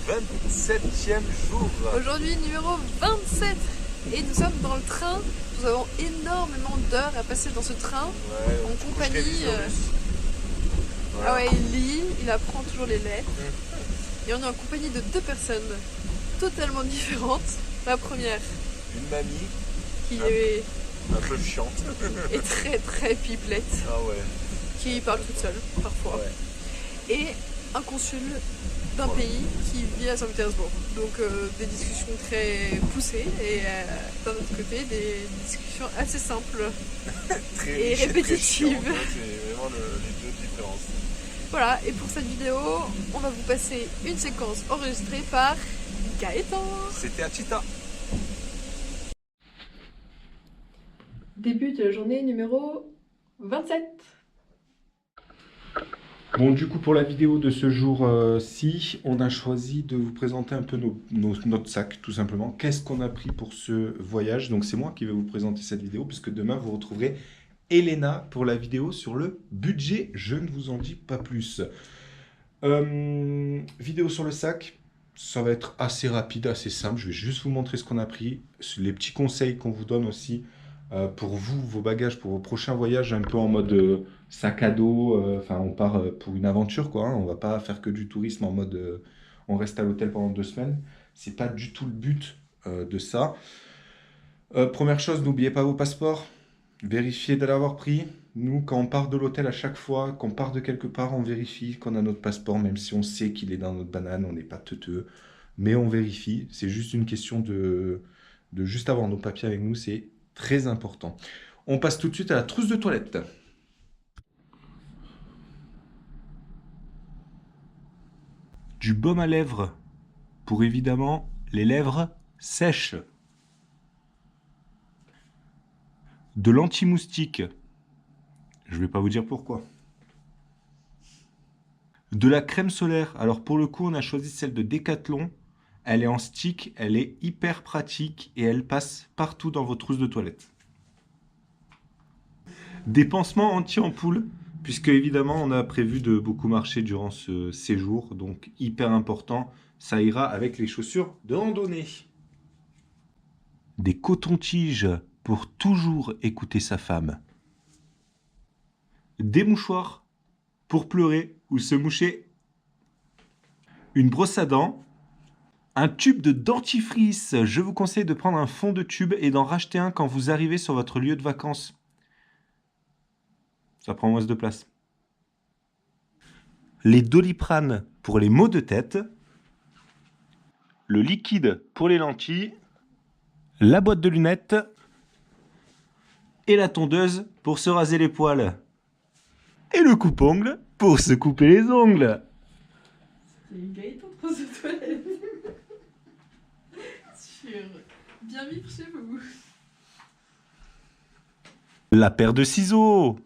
27e jour. Aujourd'hui, numéro 27. Et nous sommes dans le train. Nous avons énormément d'heures à passer dans ce train. Ouais, En compagnie. Voilà. Ah ouais, il lit, il apprend toujours les lettres. Et on est en compagnie de deux personnes totalement différentes. La première, Une mamie qui est un peu chiante. très très pipelette, Ah ouais. qui parle toute seule parfois. Ouais. Et un consul d'un pays qui vit à Saint-Pétersbourg. Donc des discussions très poussées et d'un autre côté des discussions assez simples. Très Et riche répétitive. très chiant, ouais, c'est vraiment les deux différences. Voilà, et pour cette vidéo, on va vous passer une séquence enregistrée par Gaëtan. C'était à Chita. Début de la journée numéro 27. Bon, du coup, pour la vidéo de ce jour-ci, on a choisi de vous présenter un peu notre sac, tout simplement. Qu'est-ce qu'on a pris pour ce voyage? Donc, c'est moi qui vais vous présenter cette vidéo, puisque demain, vous retrouverez Elena pour la vidéo sur le budget. Je ne vous en dis pas plus. Vidéo sur le sac, ça va être assez rapide, assez simple. Je vais juste vous montrer ce qu'on a pris, les petits conseils qu'on vous donne aussi pour vous, vos bagages, pour vos prochains voyages, un peu en mode sac à dos. Enfin, on part pour une aventure, quoi. Hein. On va pas faire que du tourisme en mode on reste à l'hôtel pendant 2 semaines. C'est pas du tout le but de ça. Première chose, n'oubliez pas vos passeports. Vérifiez de l'avoir pris. Nous, quand on part de l'hôtel à chaque fois, qu'on part de quelque part, on vérifie qu'on a notre passeport, même si on sait qu'il est dans notre banane, on n'est pas teuteux. Mais on vérifie. C'est juste une question de juste avoir nos papiers avec nous. C'est très important. On passe tout de suite à la trousse de toilette. Du baume à lèvres pour évidemment les lèvres sèches. De l'anti-moustique. Je ne vais pas vous dire pourquoi. De la crème solaire. Alors pour le coup, on a choisi celle de Decathlon. Elle est en stick, elle est hyper pratique et elle passe partout dans vos trousses de toilette. Des pansements anti-ampoule, puisque évidemment on a prévu de beaucoup marcher durant ce séjour, donc hyper important, ça ira avec les chaussures de randonnée. Des cotons-tiges pour toujours écouter sa femme. Des mouchoirs pour pleurer ou se moucher. Une brosse à dents. Un tube de dentifrice. Je vous conseille de prendre un fond de tube et d'en racheter un quand vous arrivez sur votre lieu de vacances. Ça prend moins de place. Les Doliprane pour les maux de tête. Le liquide pour les lentilles. La boîte de lunettes. Et la tondeuse pour se raser les poils. Et le coupe-ongles pour se couper les ongles. C'est Gaëtan dans cette toilette. Sur bien vivre chez vous. La paire de ciseaux.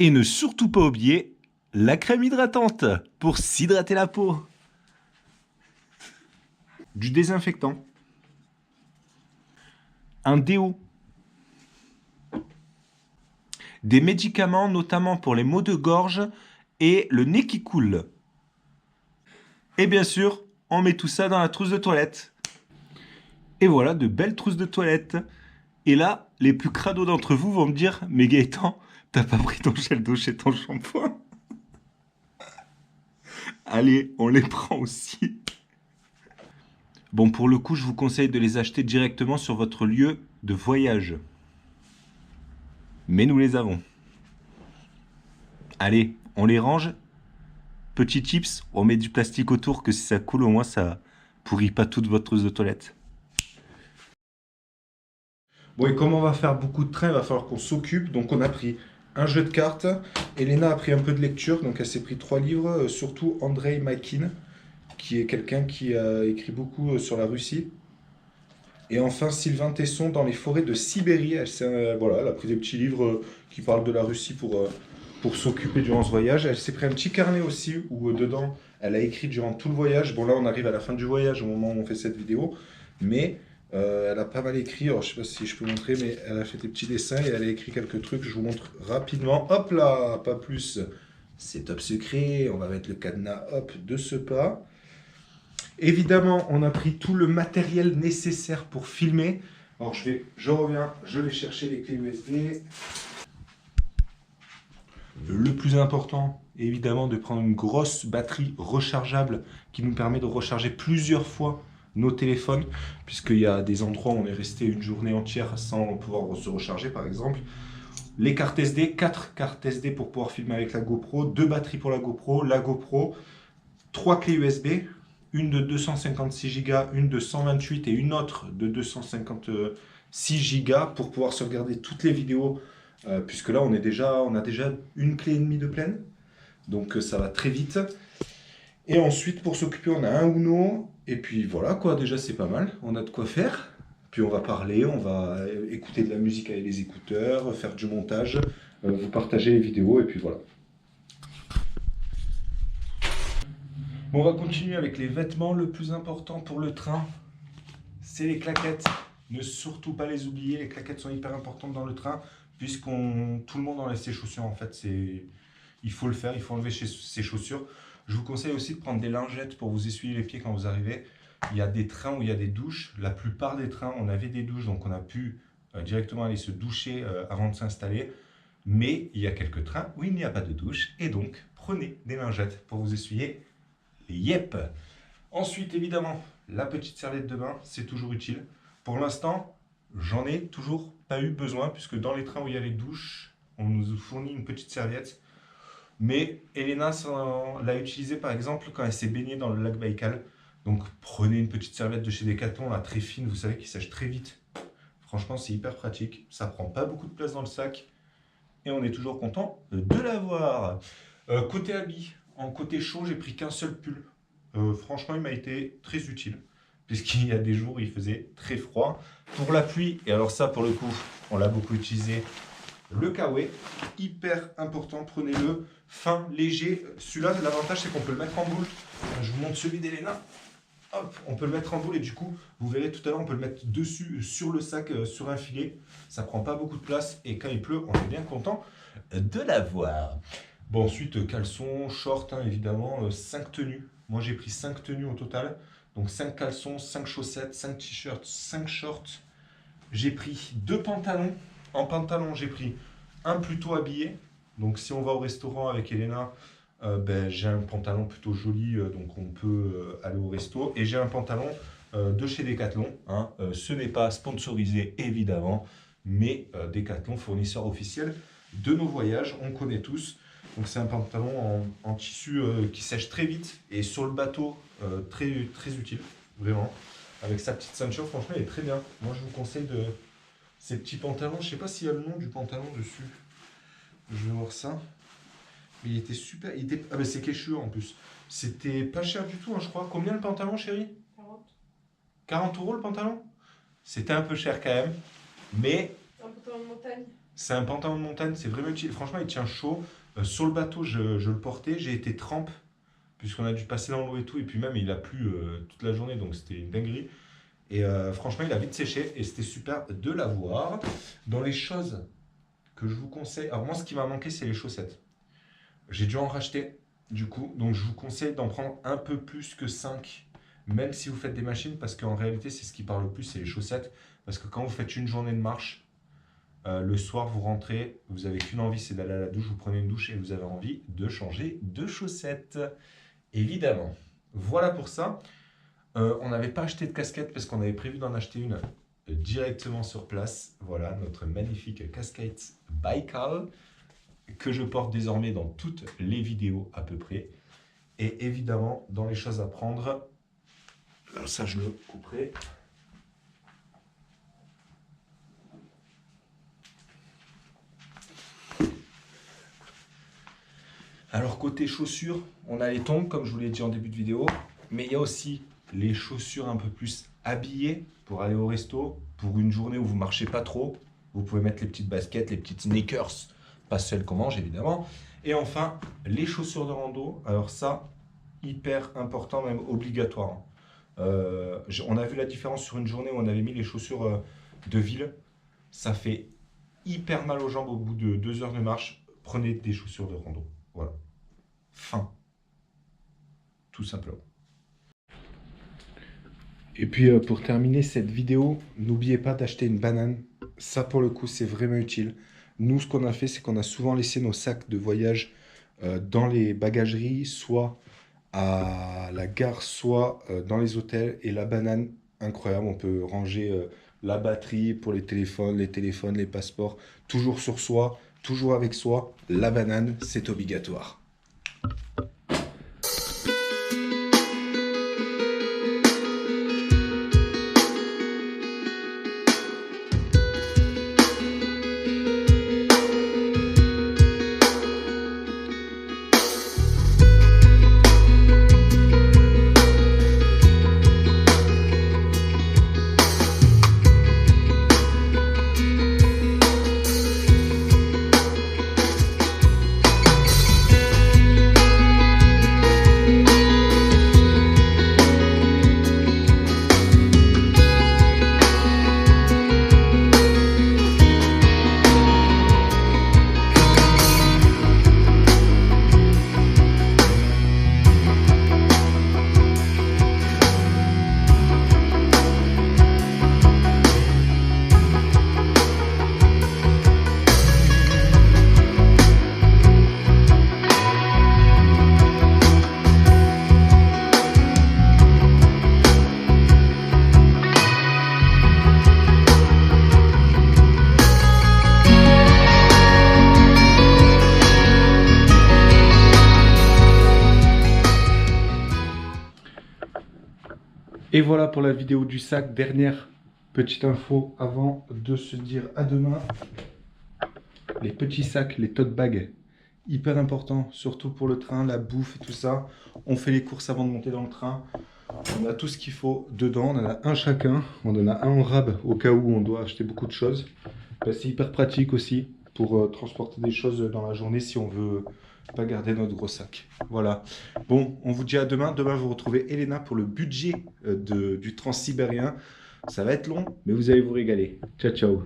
Et ne surtout pas oublier la crème hydratante pour s'hydrater la peau. Du désinfectant. Un déo. Des médicaments, notamment pour les maux de gorge et le nez qui coule. Et bien sûr, on met tout ça dans la trousse de toilette. Et voilà, de belles trousses de toilette. Et là, les plus crados d'entre vous vont me dire « Mais Gaëtan, t'as pas pris ton gel douche et ton shampoing ?» Allez, on les prend aussi. Bon, pour le coup, je vous conseille de les acheter directement sur votre lieu de voyage. Mais nous les avons. Allez, on les range. Petit tips, on met du plastique autour, que si ça coule, au moins ça pourrit pas toute votre trousse de toilette. Bon, et comme on va faire beaucoup de trains, il va falloir qu'on s'occupe. Donc on a pris un jeu de cartes. Elena a pris un peu de lecture, donc elle s'est pris 3 livres, surtout Andrei Makin, qui est quelqu'un qui a écrit beaucoup sur la Russie. Et enfin, Sylvain Tesson dans les forêts de Sibérie. Voilà, elle a pris des petits livres qui parlent de la Russie pour s'occuper durant ce voyage. Elle s'est pris un petit carnet aussi, où dedans, elle a écrit durant tout le voyage. Bon, là, on arrive à la fin du voyage, au moment où on fait cette vidéo. Mais elle a pas mal écrit. Alors, je sais pas si je peux montrer, mais elle a fait des petits dessins et elle a écrit quelques trucs. Je vous montre rapidement. Hop là, pas plus. C'est top secret. On va mettre le cadenas, hop, de ce pas. Évidemment, on a pris tout le matériel nécessaire pour filmer. Alors, je reviens, je vais chercher les clés USB. Le plus important, évidemment, de prendre une grosse batterie rechargeable qui nous permet de recharger plusieurs fois nos téléphones, puisqu'il y a des endroits où on est resté une journée entière sans pouvoir se recharger, par exemple. Les cartes SD, 4 cartes SD pour pouvoir filmer avec la GoPro, 2 batteries pour la GoPro, 3 clés USB, une de 256 Go, une de 128 et une autre de 256 Go pour pouvoir sauvegarder toutes les vidéos, puisque là on a déjà une clé et demie de pleine, donc ça va très vite. Et ensuite pour s'occuper on a un Uno, et puis voilà quoi, déjà c'est pas mal, on a de quoi faire. Puis on va parler, on va écouter de la musique avec les écouteurs, faire du montage, vous partager les vidéos, et puis voilà. Bon, on va continuer avec les vêtements. Le plus important pour le train, c'est les claquettes. Ne surtout pas les oublier, les claquettes sont hyper importantes dans le train, puisqu'on tout le monde enlève ses chaussures en fait. Il faut le faire, il faut enlever ses chaussures. Je vous conseille aussi de prendre des lingettes pour vous essuyer les pieds quand vous arrivez. Il y a des trains où il y a des douches. La plupart des trains, on avait des douches, donc on a pu directement aller se doucher avant de s'installer. Mais il y a quelques trains où il n'y a pas de douche. Et donc, prenez des lingettes pour vous essuyer les yep. Ensuite, évidemment, la petite serviette de bain, c'est toujours utile. Pour l'instant, j'en ai toujours pas eu besoin, puisque dans les trains où il y a les douches, on nous fournit une petite serviette. Mais Elena l'a utilisée par exemple quand elle s'est baignée dans le lac Baïkal. Donc prenez une petite serviette de chez Decathlon, là, très fine, vous savez, qui sèche très vite. Franchement, c'est hyper pratique. Ça prend pas beaucoup de place dans le sac. Et on est toujours content de l'avoir. Côté habits, en côté chaud, j'ai pris qu'un seul pull. Franchement, il m'a été très utile. Puisqu'il y a des jours où il faisait très froid. Pour la pluie, et alors ça, pour le coup, on l'a beaucoup utilisé. Le Kawaii, hyper important, prenez-le. Fin, léger. Celui-là, l'avantage, c'est qu'on peut le mettre en boule. Je vous montre celui d'Elena. Hop, on peut le mettre en boule et du coup, vous verrez tout à l'heure, on peut le mettre dessus, sur le sac, sur un filet. Ça prend pas beaucoup de place et quand il pleut, on est bien content de l'avoir. Bon, ensuite, caleçons, shorts, hein, évidemment, 5 tenues. Moi, j'ai pris 5 tenues au total. Donc 5 caleçons, 5 chaussettes, 5 t-shirts, 5 shorts. J'ai pris 2 pantalons. En pantalon, j'ai pris un plutôt habillé. Donc si on va au restaurant avec Elena, j'ai un pantalon plutôt joli, donc on peut aller au resto. Et j'ai un pantalon de chez Decathlon. Hein. Ce n'est pas sponsorisé évidemment, mais Decathlon, fournisseur officiel de nos voyages, on connaît tous. Donc c'est un pantalon en tissu qui sèche très vite et sur le bateau, très, très utile, vraiment. Avec sa petite ceinture, franchement, il est très bien. Moi, je vous conseille ces petits pantalons. Je ne sais pas s'il y a le nom du pantalon dessus. Je vais voir ça. Mais il était super. Ah ben c'est Quechua en plus. C'était pas cher du tout, hein, je crois. Combien le pantalon, chérie? 40. 40 € le pantalon? C'était un peu cher quand même. Mais C'est un pantalon de montagne. c'est un pantalon de montagne. C'est vraiment utile. Franchement, il tient chaud. Sur le bateau, je le portais. J'ai été trempe. Puisqu'on a dû passer dans l'eau et tout. Et puis même, il a plu toute la journée. Donc c'était une dinguerie. Et franchement, il a vite séché. Et c'était super de l'avoir. Dans les choses que je vous conseille. Alors moi, ce qui m'a manqué, c'est les chaussettes. J'ai dû en racheter, du coup. Donc, je vous conseille d'en prendre un peu plus que 5, même si vous faites des machines, parce qu'en réalité, c'est ce qui parle le plus, c'est les chaussettes. Parce que quand vous faites une journée de marche, le soir, vous rentrez, vous n'avez qu'une envie, c'est d'aller à la douche, vous prenez une douche et vous avez envie de changer de chaussettes. Évidemment. Voilà pour ça. On n'avait pas acheté de casquette parce qu'on avait prévu d'en acheter une directement sur place. Voilà, notre magnifique casquette Baïkal, que je porte désormais dans toutes les vidéos à peu près. Et évidemment, dans les choses à prendre, alors ça je le couperai. Alors côté chaussures, on a les tongs comme je vous l'ai dit en début de vidéo, mais il y a aussi les chaussures un peu plus habillées pour aller au resto, pour une journée où vous marchez pas trop. Vous pouvez mettre les petites baskets, les petites sneakers, pas celles qu'on mange évidemment. Et enfin, les chaussures de rando. Alors ça, hyper important, même obligatoire. On a vu la différence sur une journée où on avait mis les chaussures de ville. Ça fait hyper mal aux jambes au bout de 2 heures de marche. Prenez des chaussures de rando. Voilà. Fin. Tout simplement. Et puis pour terminer cette vidéo, n'oubliez pas d'acheter une banane. Ça pour le coup c'est vraiment utile. Nous ce qu'on a fait c'est qu'on a souvent laissé nos sacs de voyage dans les bagageries, soit à la gare, soit dans les hôtels. Et la banane, incroyable, on peut ranger la batterie pour les téléphones, les passeports, toujours sur soi, toujours avec soi. La banane, c'est obligatoire. Et voilà pour la vidéo du sac. Dernière petite info avant de se dire à demain. Les petits sacs, les tote bags, hyper important, surtout pour le train, la bouffe et tout ça. On fait les courses avant de monter dans le train. On a tout ce qu'il faut dedans, on en a un chacun. On en a un en rab au cas où on doit acheter beaucoup de choses. C'est hyper pratique aussi pour transporter des choses dans la journée si on veut pas garder notre gros sac. Voilà. Bon, on vous dit à demain. Demain, vous retrouvez Elena pour le budget du transsibérien. Ça va être long, mais vous allez vous régaler. Ciao, ciao.